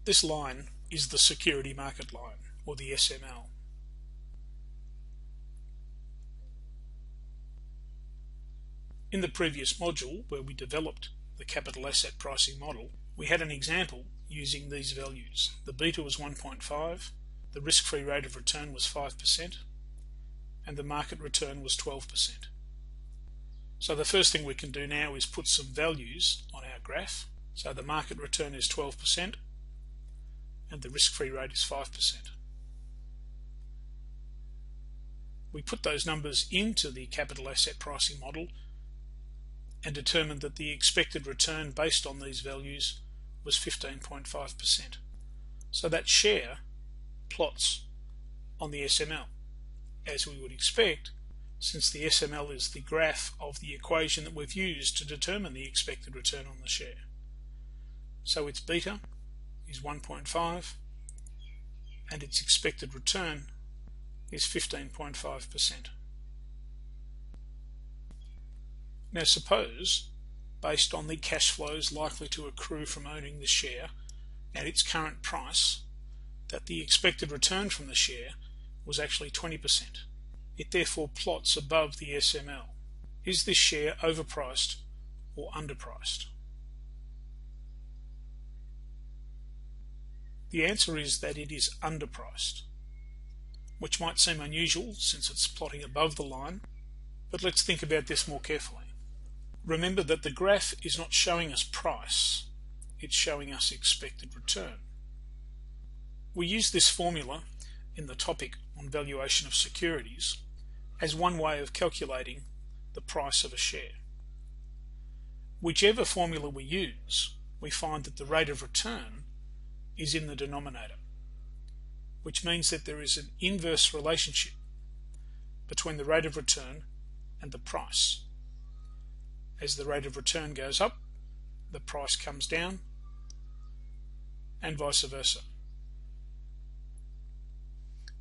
This line is the security market line, or the SML. In the previous module, where we developed the capital asset pricing model, we had an example using these values. The beta was 1.5, the risk-free rate of return was 5%, and the market return was 12%. So the first thing we can do now is put some values on our graph. So the market return is 12% and the risk-free rate is 5%. We put those numbers into the capital asset pricing model and determined that the expected return based on these values was 15.5%. So that share plots on the SML, as we would expect, since the SML is the graph of the equation that we've used to determine the expected return on the share. So its beta is 1.5 and its expected return is 15.5%. Now suppose, based on the cash flows likely to accrue from owning the share at its current price, that the expected return from the share was actually 20%. It therefore plots above the SML. Is this share overpriced or underpriced? The answer is that it is underpriced, which might seem unusual since it's plotting above the line, but let's think about this more carefully. Remember that the graph is not showing us price, it's showing us expected return. We use this formula in the topic on valuation of securities as one way of calculating the price of a share. Whichever formula we use, we find that the rate of return is in the denominator, which means that there is an inverse relationship between the rate of return and the price. As the rate of return goes up, the price comes down, and vice versa.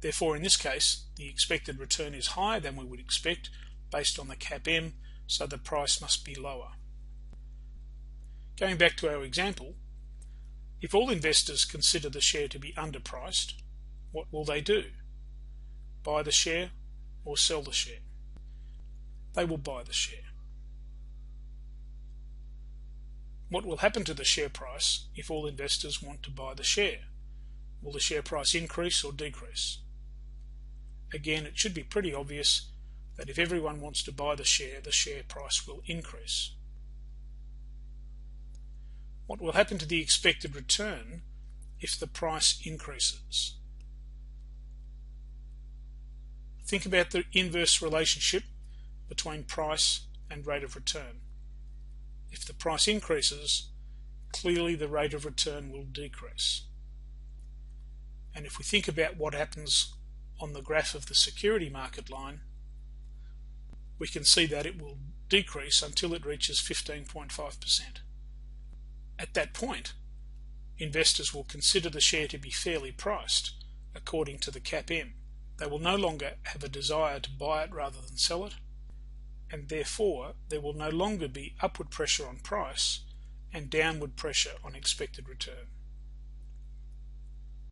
Therefore, in this case, the expected return is higher than we would expect based on the CAPM, so the price must be lower. Going back to our example, if all investors consider the share to be underpriced, what will they do? Buy the share or sell the share? They will buy the share. What will happen to the share price if all investors want to buy the share? Will the share price increase or decrease? Again, it should be pretty obvious that if everyone wants to buy the share price will increase. What will happen to the expected return if the price increases? Think about the inverse relationship between price and rate of return. If the price increases, clearly the rate of return will decrease. And if we think about what happens on the graph of the security market line, we can see that it will decrease until it reaches 15.5%. At that point, investors will consider the share to be fairly priced according to the CAPM. They will no longer have a desire to buy it rather than sell it, and therefore there will no longer be upward pressure on price and downward pressure on expected return.